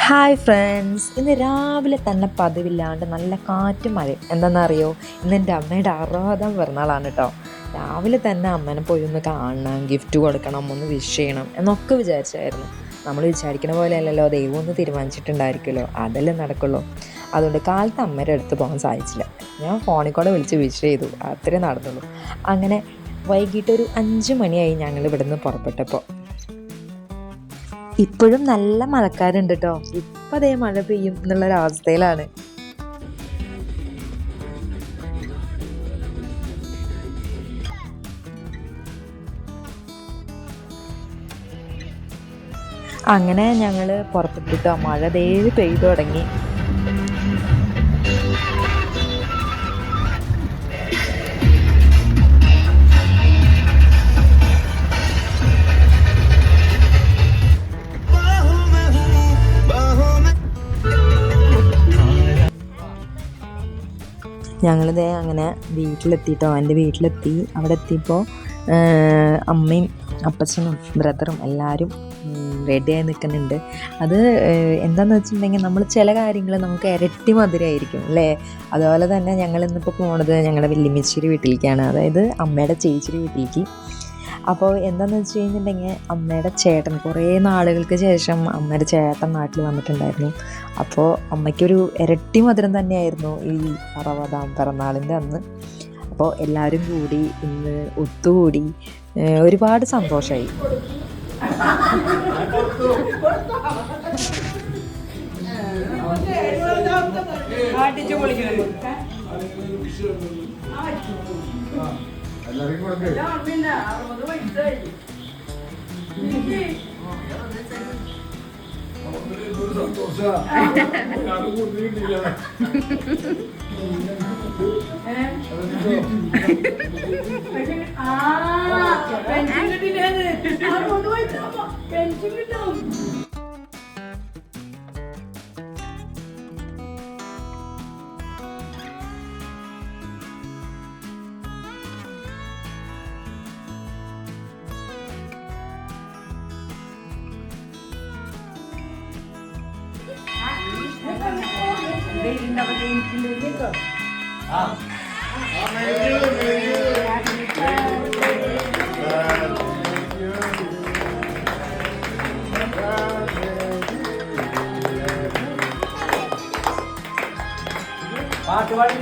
Hi friends, ഇന്ന് രാവിലെ തന്നെ പതിവില്ലാണ്ട് നല്ല കാറ്റും മഴയും. എന്താണെന്നറിയോ, ഇന്ന് എൻ്റെ അമ്മയുടെ 60ാം പിറന്നാളാണ് കേട്ടോ. രാവിലെ തന്നെ അമ്മേനെ പോയി ഒന്ന് കാണണം, ഗിഫ്റ്റ് കൊടുക്കണം, ഒന്ന് വിഷ് ചെയ്യണം എന്നൊക്കെ വിചാരിച്ചായിരുന്നു. നമ്മൾ വിചാരിക്കുന്ന പോലെയല്ലല്ലോ, ദൈവം ഒന്ന് തീരുമാനിച്ചിട്ടുണ്ടായിരിക്കുമല്ലോ, അതല്ലേ നടക്കുള്ളൂ. അതുകൊണ്ട് കാലത്ത് അമ്മയുടെ അടുത്ത് പോകാൻ സാധിച്ചില്ല. ഞാൻ ഫോണിൽ കൂടെ വിളിച്ച് വിഷ് ചെയ്തു, അത്രേ നടന്നുള്ളൂ. അങ്ങനെ വൈകിട്ടൊരു 5 മണിയായി ഞങ്ങൾ ഇവിടുന്ന് പുറപ്പെട്ടപ്പോൾ. ഇപ്പോഴും നല്ല മഴക്കാരുണ്ട് കേട്ടോ. ഇപ്പം അതേ മഴ പെയ്യും എന്നുള്ളൊരവസ്ഥയിലാണ്. അങ്ങനെ ഞങ്ങൾ പുറപ്പെട്ടിട്ടോ. മഴ ദേ പെയ്തു തുടങ്ങി. ഞങ്ങളിതേ അങ്ങനെ വീട്ടിലെത്തിയിട്ടോ. എൻ്റെ വീട്ടിലെത്തി. അവിടെ എത്തിയപ്പോൾ അമ്മയും അപ്പച്ചനും ബ്രദറും എല്ലാവരും റെഡിയായി നിൽക്കുന്നുണ്ട്. അത് എന്താണെന്ന് വെച്ചിട്ടുണ്ടെങ്കിൽ, നമ്മൾ ചില കാര്യങ്ങൾ നമുക്ക് ഇരട്ടി മധുരമായിരിക്കും അല്ലേ. അതുപോലെ തന്നെ ഞങ്ങൾ ഇന്നിപ്പോൾ പോണത് ഞങ്ങളുടെ വല്യമ്മച്ചിയുടെ വീട്ടിലേക്കാണ്, അതായത് അമ്മയുടെ ചേച്ചിയുടെ വീട്ടിലേക്ക്. അപ്പോൾ എന്താണെന്ന് വെച്ച് കഴിഞ്ഞിട്ടുണ്ടെങ്കിൽ, അമ്മയുടെ ചേട്ടൻ കുറേ നാളുകൾക്ക് ശേഷം അമ്മയുടെ ചേട്ടൻ നാട്ടിൽ വന്നിട്ടുണ്ടായിരുന്നു. അപ്പോൾ അമ്മയ്ക്കൊരു ഇരട്ടി മധുരം തന്നെയായിരുന്നു ഈ 60ാം പിറന്നാളിൻ്റെ അന്ന്. അപ്പോൾ എല്ലാവരും കൂടി ഇന്ന് ഒത്തുകൂടി ഒരുപാട് സന്തോഷമായി. പാട്ട് പാടി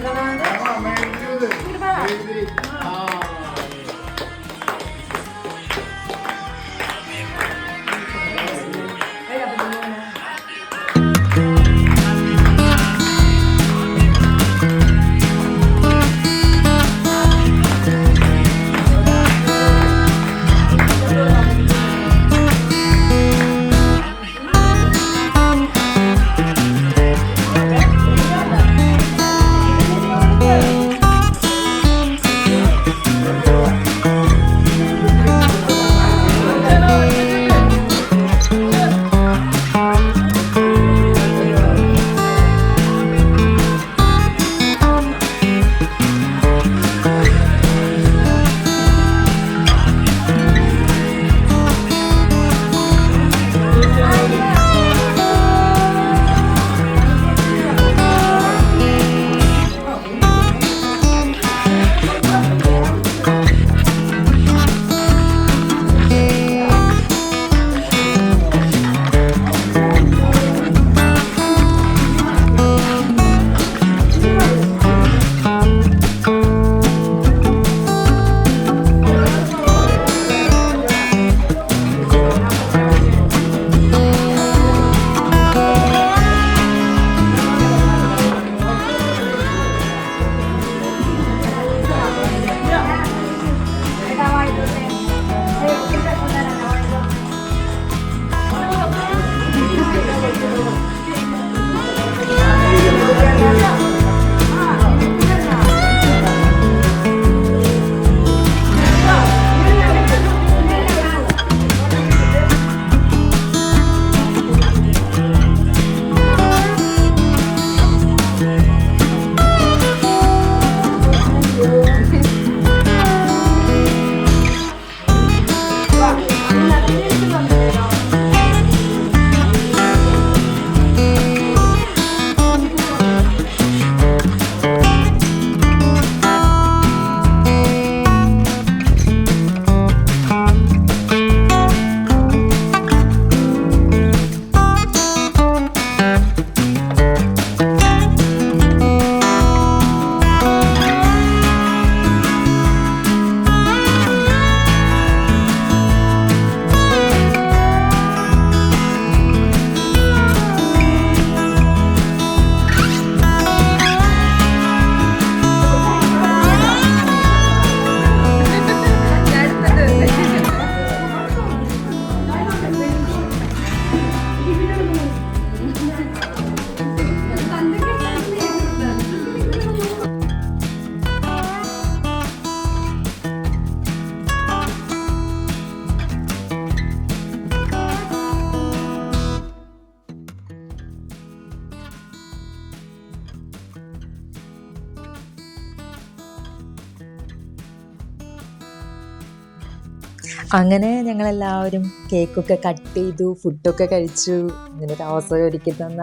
അങ്ങനെ ഞങ്ങളെല്ലാവരും കേക്കൊക്കെ കട്ട് ചെയ്തു, ഫുഡൊക്കെ കഴിച്ചു. ഇങ്ങനെ ഒരു അവസരം ഒരുക്കി തന്ന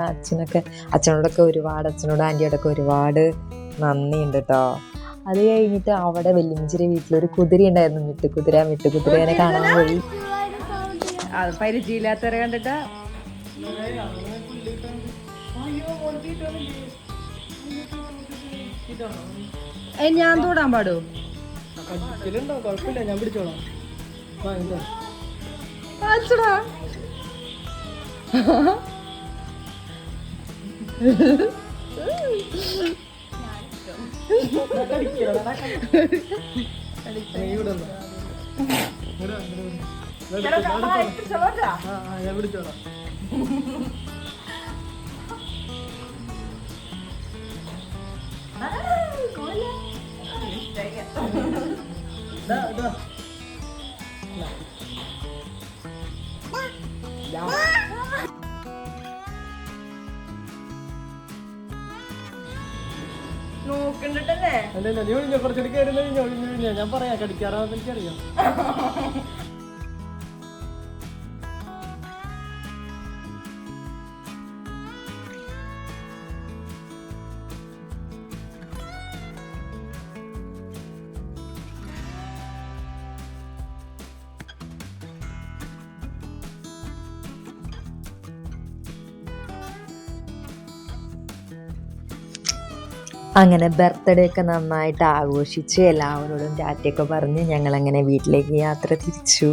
അച്ഛനോടൊക്കെ ഒരുപാട്, അച്ഛനോടും ആൻറ്റിയോടൊക്കെ ഒരുപാട് നന്ദിയുണ്ട് കേട്ടോ. അത് കഴിഞ്ഞിട്ട് അവിടെ വല്യമ്മച്ചിയുടെ വീട്ടിലൊരു കുതിര ഉണ്ടായിരുന്നു, മിട്ടുകുതിരേനെ കാണാൻ പോയി. പരിചയമില്ലാത്തവരെ കണ്ടിട്ട് ഞാൻ തൊടാൻ പാടോ? കുഴപ്പമില്ല, ഞാൻ പിടിച്ചോളാം. ഞാൻ പിടിച്ചോളാം. നോക്കണ്ടല്ലേ? അല്ലല്ല, നീ ഒഴിഞ്ഞ കുറച്ചുകൂടി കയറുന്ന ഒഴിഞ്ഞ ഞാൻ പറയാം. കടിക്കാറാന്ന് എനിക്കറിയാം. അങ്ങനെ ബർത്ത്ഡേ ഒക്കെ നന്നായിട്ട് ആഘോഷിച്ച് എല്ലാവരോടും ടാറ്റയൊക്കെ പറഞ്ഞ് ഞങ്ങളങ്ങനെ വീട്ടിലേക്ക് യാത്ര തിരിച്ചു.